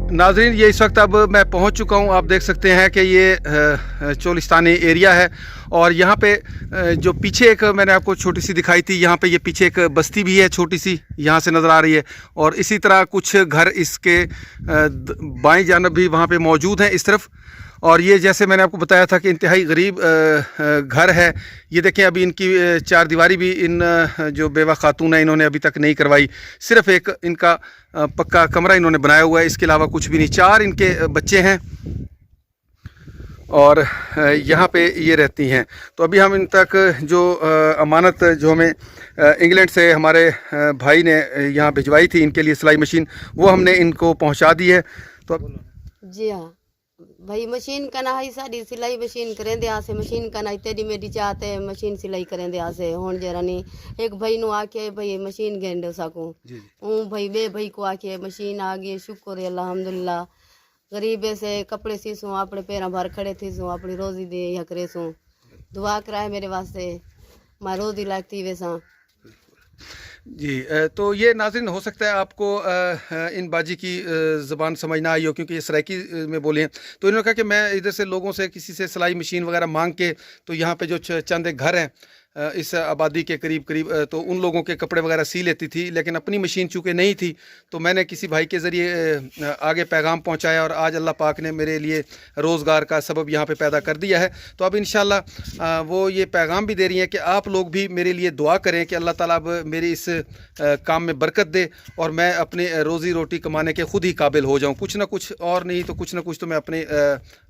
नाजरीन, ये इस वक्त अब मैं पहुंच चुका हूं। आप देख सकते हैं कि ये चोलिस्तानी एरिया है और यहाँ पे जो पीछे एक मैंने आपको छोटी सी दिखाई थी, यहाँ पे ये पीछे एक बस्ती भी है छोटी सी, यहाँ से नज़र आ रही है। और इसी तरह कुछ घर इसके बाईं जानब भी वहाँ पे मौजूद हैं इस तरफ। और ये जैसे मैंने आपको बताया था कि इंतहाई गरीब घर है। ये देखें, अभी इनकी चार दीवारी भी इन जो बेवा खातून है इन्होंने अभी तक नहीं करवाई। सिर्फ एक इनका पक्का कमरा इन्होंने बनाया हुआ है, इसके अलावा कुछ भी नहीं। चार इनके बच्चे हैं और यहाँ पे ये रहती हैं। तो अभी हम इन तक जो अमानत जो हमें इंग्लैंड से हमारे भाई ने यहाँ भिजवाई थी इनके लिए सिलाई मशीन, वो हमने इनको पहुँचा दी है। तो जी हाँ भाई, मशीन का ना ही सारी सिलाई मशीन करें दे से मशीन का ना तेरी मेरी चाहते मशीन सिलाई करें दे से होन जरा नहीं। एक भाई नु आके भाई मशीन गेंडे सकूँ भाई, बे भाई को आके मशीन आ गई, शुक्र अल्हम्दुलिल्लाह। गरीबे से कपड़े सीसूँ, अपने पैरों भर खड़े थी सूँ, अपनी रोजी दे या करे सूँ। दुआ कराए मेरे वास्ते, मैं रोजी लगती वैसा जी। तो ये नाज़रीन, हो सकता है आपको इन बाजी की ज़बान समझ ना आई हो क्योंकि ये सराइकी में बोले हैं। तो इन्होंने कहा कि मैं इधर से लोगों से किसी से सिलाई मशीन वगैरह मांग के, तो यहाँ पे जो चंद एक घर हैं इस आबादी के करीब करीब, तो उन लोगों के कपड़े वगैरह सी लेती थी, लेकिन अपनी मशीन चूँकि नहीं थी तो मैंने किसी भाई के ज़रिए आगे पैगाम पहुँचाया और आज अल्लाह पाक ने मेरे लिए रोज़गार का सबब यहाँ पे पैदा कर दिया है। तो अब इंशाल्लाह वो ये पैगाम भी दे रही हैं कि आप लोग भी मेरे लिए दुआ करें कि अल्लाह ताला अब मेरी इस काम में बरकत दे और मैं अपने रोज़ी रोटी कमाने के ख़ुद ही काबिल हो जाऊँ। कुछ ना कुछ, और नहीं तो कुछ ना कुछ तो मैं अपने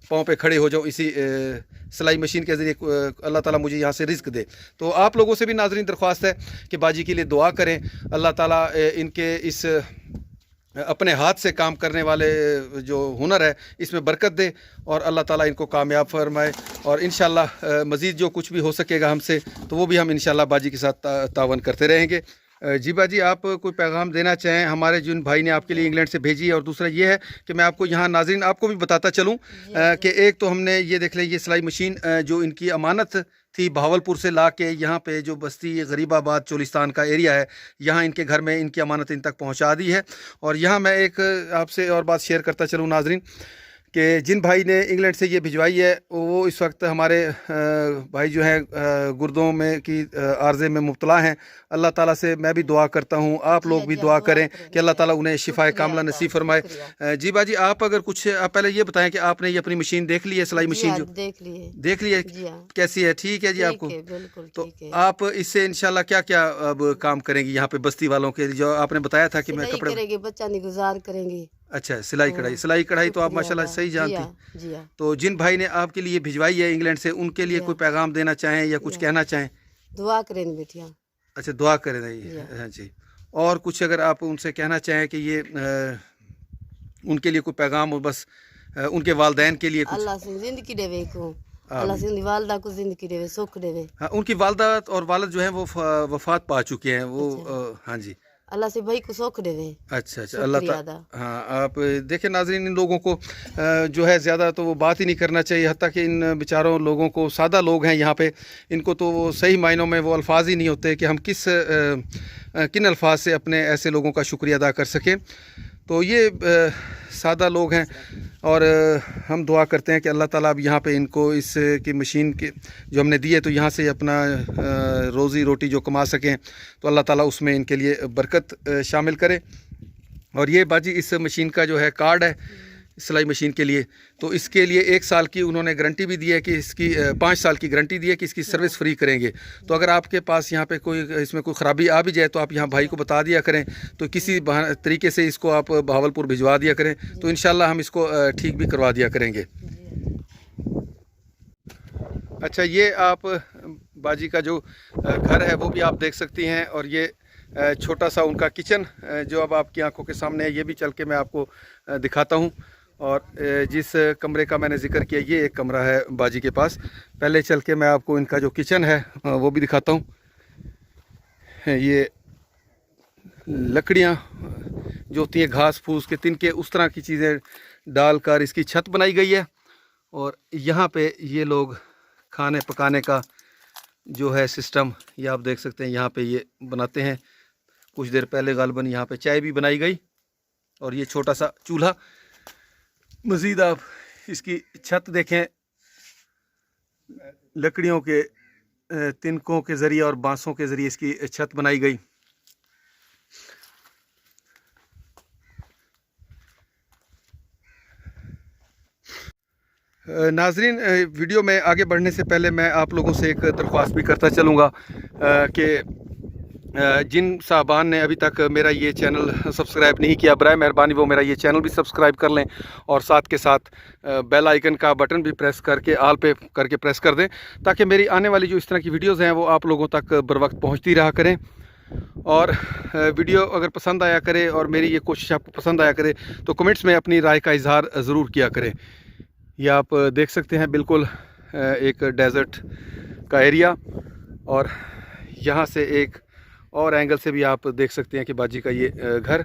पाँव पे खड़े हो जाऊँ इसी सिलाई मशीन के ज़रिए। अल्लाह ताला मुझे यहाँ से रिज़्क दे। तो आप लोगों से भी नाज़रीन दरख्वास्त है कि बाजी के लिए दुआ करें, अल्लाह ताला इनके इस अपने हाथ से काम करने वाले जो हुनर है इसमें बरकत दे और अल्लाह ताला इनको कामयाब फरमाए। और इंशाल्लाह मज़ीद जो कुछ भी हो सकेगा हमसे तो वो भी हम इंशाल्लाह बाजी के साथ तावन करते रहेंगे। जी बाजी, आप कोई पैगाम देना चाहें हमारे जिन भाई ने आपके लिए इंग्लैंड से भेजी है? और दूसरा ये है कि मैं आपको यहाँ नाज़रीन आपको भी बताता चलूँ कि एक तो हमने ये देख लें, ये सिलाई मशीन जो इनकी अमानत थी बहावलपुर से ला के यहाँ पे जो बस्ती गरीबाबाद चोलिस्तान का एरिया है, यहाँ इनके घर में इनकी अमानत इन तक पहुँचा दी है। और यहाँ मैं एक आपसे और बात शेयर करता चलूँ नाज़रीन कि जिन भाई ने इंग्लैंड से ये भिजवाई है वो इस वक्त हमारे भाई जो हैं गुर्दों में की आर्ज़े में मुब्तला हैं। अल्लाह ताला से मैं भी दुआ करता हूँ, आप लोग भी दुआ करें कि अल्लाह ताला उन्हें शिफाए कामला नसीब फरमाए। जी बाजी, आप अगर कुछ आप पहले ये बताएं कि आपने ये अपनी मशीन देख ली है, सिलाई मशीन जो देख ली है, कैसी है? ठीक है जी आपको? तो आप इससे इंशाल्लाह क्या क्या अब काम करेंगी यहाँ पे बस्ती वालों के? जो आपने बताया था कि मैं कपड़े बच्चा नहीं गुजार करेंगे। अच्छा, सिलाई कढ़ाई तो आप माशाल्लाह सही जानती। जी हाँ। तो जिन भाई ने आपके लिए भिजवाई है इंग्लैंड से, उनके लिए कोई पैगाम देना चाहें या कुछ कहना चाहें? दुआ करें बेटिया। अच्छा, दुआ करें हाँ जी। और कुछ अगर आप उनसे कहना चाहें कि ये उनके लिए कोई पैगाम हो, बस उनके वालदैन के लिए कुछ? अल्लाह से जिंदगी देवे को, अल्लाह से वालदा को जिंदगी देवे, सुख देवे। हाँ, उनकी वालदा और वालद जो हैं वो वफात पा चुके हैं वो। हाँ जी, अल्लाह से भाई को सुख देवे। अच्छा, अल्लाह ताला। हाँ, आप देखें नाज़रीन, इन लोगों को जो है ज़्यादा तो वो बात ही नहीं करना चाहिए, हत्ता कि इन बेचारों लोगों को, सादा लोग हैं यहाँ पे, इनको तो वो सही मायनों में वो अल्फाज ही नहीं होते कि हम किन अल्फाज से अपने ऐसे लोगों का शुक्रिया अदा कर सकें। तो ये सादा लोग हैं और हम दुआ करते हैं कि अल्लाह ताला अब यहाँ पे इनको इस की मशीन के जो हमने दी है तो यहाँ से अपना रोज़ी रोटी जो कमा सकें तो अल्लाह ताला उसमें इनके लिए बरकत शामिल करे। और ये बाजी इस मशीन का जो है कार्ड है सिलाई मशीन के लिए, तो इसके लिए 1 साल की उन्होंने गारंटी भी दी है कि इसकी 5 साल की गारंटी दी है कि इसकी सर्विस फ्री करेंगे। तो अगर आपके पास यहाँ पे कोई इसमें कोई ख़राबी आ भी जाए तो आप यहाँ भाई को बता दिया करें, तो किसी तरीके से इसको आप बहावलपुर भिजवा दिया करें तो इंशाल्लाह हम इसको ठीक भी करवा दिया करेंगे। अच्छा, ये आप बाजी का जो घर है वो भी आप देख सकती हैं और ये छोटा सा उनका किचन जो अब आपकी आंखों के सामने है, ये भी चल के मैं आपको दिखाता हूँ। और जिस कमरे का मैंने ज़िक्र किया ये एक कमरा है बाजी के पास, पहले चल के मैं आपको इनका जो किचन है वो भी दिखाता हूँ। ये लकड़ियाँ जो होती हैं घास फूस के तिनके, उस तरह की चीज़ें डालकर इसकी छत बनाई गई है। और यहाँ पे ये लोग खाने पकाने का जो है सिस्टम ये आप देख सकते हैं, यहाँ पे ये बनाते हैं। कुछ देर पहले गालबन यहाँ पे चाय भी बनाई गई और ये छोटा सा चूल्हा मज़ीद आप इसकी छत देखें, लकड़ियों के तिनकों के ज़रिए और बांसों के ज़रिए इसकी छत बनाई गई। नाजरीन, वीडियो में आगे बढ़ने से पहले मैं आप लोगों से एक दरख्वास्त भी करता चलूँगा कि जिन साहबान ने अभी तक मेरा ये चैनल सब्सक्राइब नहीं किया, बराए मेहरबानी वो मेरा ये चैनल भी सब्सक्राइब कर लें और साथ के साथ बेल आइकन का बटन भी प्रेस करके आल पे करके प्रेस कर दें, ताकि मेरी आने वाली जो इस तरह की वीडियोज़ हैं वो आप लोगों तक बर वक्त पहुँचती रहा करें। और वीडियो अगर पसंद आया करे और मेरी ये कोशिश आपको पसंद आया करे तो कमेंट्स में अपनी राय का इजहार ज़रूर किया करें। ये आप देख सकते हैं बिल्कुल एक डेजर्ट का एरिया, और यहाँ से एक और एंगल से भी आप देख सकते हैं कि बाजी का ये घर।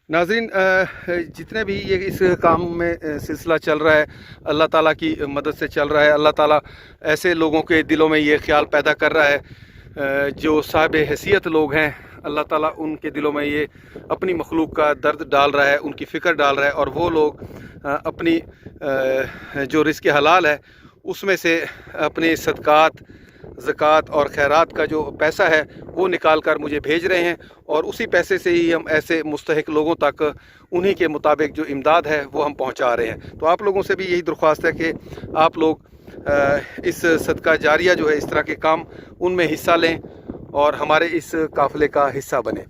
नाज़रीन, जितने भी ये इस काम में सिलसिला चल रहा है, अल्लाह ताला की मदद से चल रहा है। अल्लाह ताला ऐसे लोगों के दिलों में ये ख्याल पैदा कर रहा है जो साहिब हैसियत लोग हैं। अल्लाह ताला उनके दिलों में ये अपनी मखलूक का दर्द डाल रहा है, उनकी फ़िक्र डाल रहा है, और वो लोग अपनी जो रिज़्क़ हलाल है उसमें से अपने सदक़ात, ज़कात और खैरात का जो पैसा है वो निकाल कर मुझे भेज रहे हैं, और उसी पैसे से ही हम ऐसे मुस्तहिक लोगों तक उन्हीं के मुताबिक जो इमदाद है वो हम पहुंचा रहे हैं। तो आप लोगों से भी यही दरख्वास्त है कि आप लोग इस सदका जारिया जो है, इस तरह के काम उनमें हिस्सा लें और हमारे इस काफ़िले का हिस्सा बने।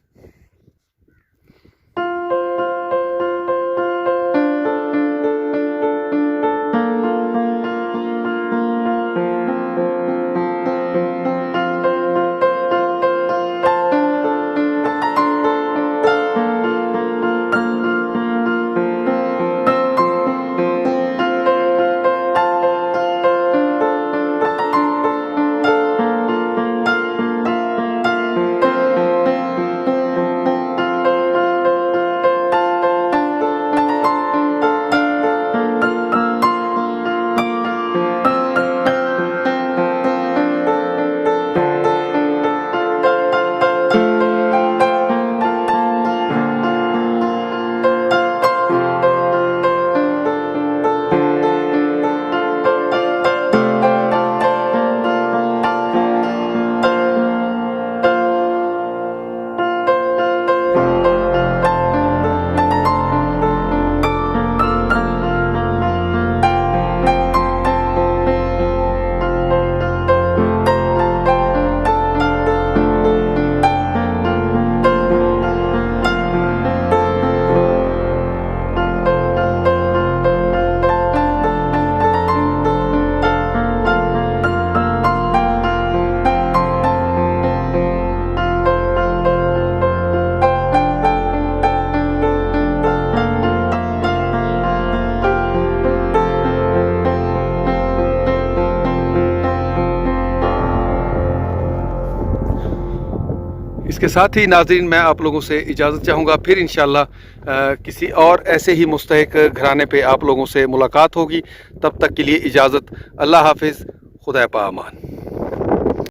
इसके साथ ही नाज़रीन, मैं आप लोगों से इजाज़त चाहूँगा। फिर इंशाअल्लाह किसी और ऐसे ही मुस्तहिक घराने पे आप लोगों से मुलाकात होगी। तब तक के लिए इजाज़त। अल्लाह हाफिज़। खुदा पामान।